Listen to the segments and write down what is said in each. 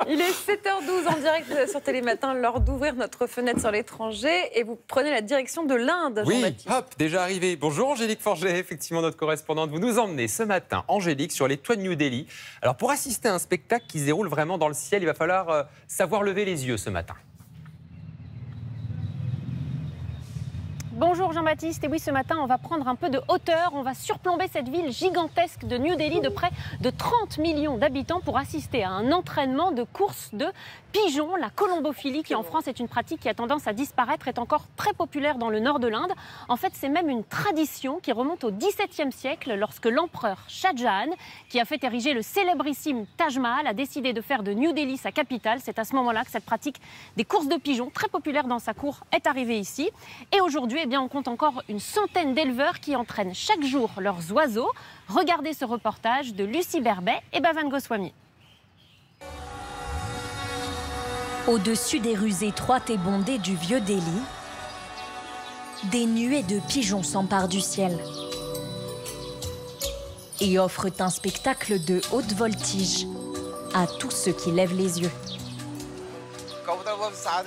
Il est 7h12 en direct sur Télématin, l'heure d'ouvrir notre fenêtre sur l'étranger et vous prenez la direction de l'Inde, Jean-Baptiste. Oui, hop, déjà arrivé. Bonjour Angélique Forget, effectivement notre correspondante. Vous nous emmenez ce matin, Angélique, sur les toits de New Delhi. Alors pour assister à un spectacle qui se déroule vraiment dans le ciel, il va falloir savoir lever les yeux ce matin. Bonjour Jean-Baptiste, et oui ce matin on va prendre un peu de hauteur, on va surplomber cette ville gigantesque de New Delhi de près de 30 millions d'habitants pour assister à un entraînement de course de pigeons. La colombophilie qui en France est une pratique qui a tendance à disparaître est encore très populaire dans le nord de l'Inde. En fait c'est même une tradition qui remonte au XVIIe siècle lorsque l'empereur Shah Jahan, qui a fait ériger le célébrissime Taj Mahal, a décidé de faire de New Delhi sa capitale. C'est à ce moment-là que cette pratique des courses de pigeons très populaire dans sa cour est arrivée ici. Et aujourd'hui, eh bien, on compte encore une centaine d'éleveurs qui entraînent chaque jour leurs oiseaux. Regardez ce reportage de Lucie Berbet et Bhavan Goswami. Au-dessus des rues étroites et bondées du vieux Delhi, des nuées de pigeons s'emparent du ciel et offrent un spectacle de haute voltige à tous ceux qui lèvent les yeux.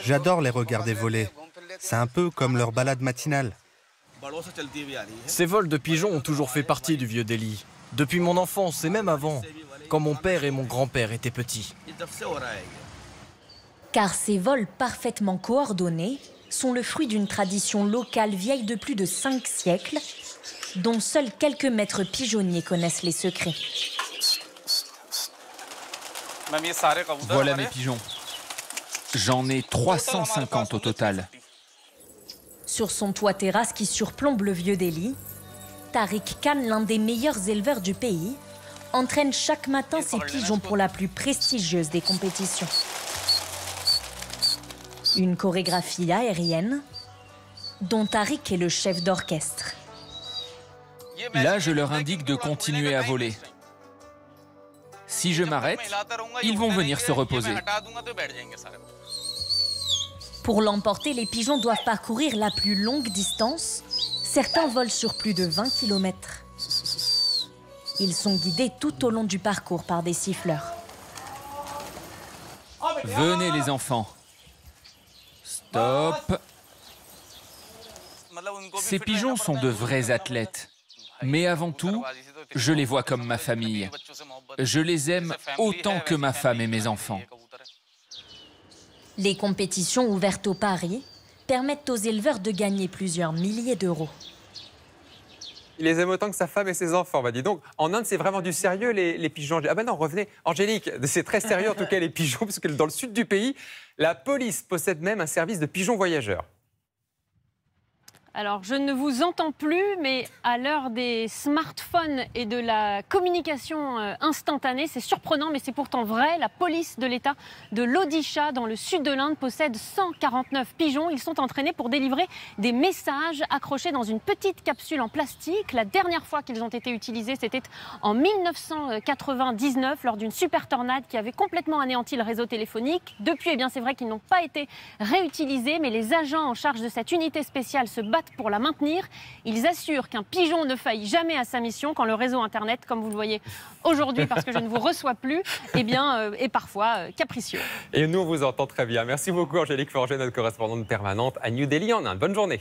J'adore les regarder voler. C'est un peu comme leur balade matinale. Ces vols de pigeons ont toujours fait partie du vieux Delhi. Depuis mon enfance et même avant, quand mon père et mon grand-père étaient petits. Car ces vols parfaitement coordonnés sont le fruit d'une tradition locale vieille de plus de 5 siècles, dont seuls quelques maîtres pigeonniers connaissent les secrets. Voilà mes pigeons. J'en ai 350 au total. Sur son toit terrasse qui surplombe le vieux Delhi, Tariq Khan, l'un des meilleurs éleveurs du pays, entraîne chaque matin ses pigeons pour la plus prestigieuse des compétitions. Une chorégraphie aérienne dont Tariq est le chef d'orchestre. Là, je leur indique de continuer à voler. Si je m'arrête, ils vont venir se reposer. Pour l'emporter, les pigeons doivent parcourir la plus longue distance. Certains volent sur plus de 20 km. Ils sont guidés tout au long du parcours par des siffleurs. Venez les enfants. Stop. Ces pigeons sont de vrais athlètes. Mais avant tout, je les vois comme ma famille. Je les aime autant que ma femme et mes enfants. Les compétitions ouvertes au pari permettent aux éleveurs de gagner plusieurs milliers d'euros. Il les aime autant que sa femme et ses enfants. Bah dis donc, en Inde, c'est vraiment du sérieux, les pigeons. Ah ben non, revenez. Angélique, c'est très sérieux en tout cas les pigeons, parce que dans le sud du pays, la police possède même un service de pigeons voyageurs. Alors, je ne vous entends plus, mais à l'heure des smartphones et de la communication instantanée, c'est surprenant, mais c'est pourtant vrai. La police de l'État de l'Odisha, dans le sud de l'Inde, possède 149 pigeons. Ils sont entraînés pour délivrer des messages accrochés dans une petite capsule en plastique. La dernière fois qu'ils ont été utilisés, c'était en 1999, lors d'une super tornade qui avait complètement anéanti le réseau téléphonique. Depuis, eh bien, c'est vrai qu'ils n'ont pas été réutilisés, mais les agents en charge de cette unité spéciale se battent pour la maintenir. Ils assurent qu'un pigeon ne faille jamais à sa mission quand le réseau Internet, comme vous le voyez aujourd'hui parce que je ne vous reçois plus, eh bien, est parfois capricieux. Et nous, on vous entend très bien. Merci beaucoup Angélique Forget, notre correspondante permanente à New Delhi en Inde. Bonne journée.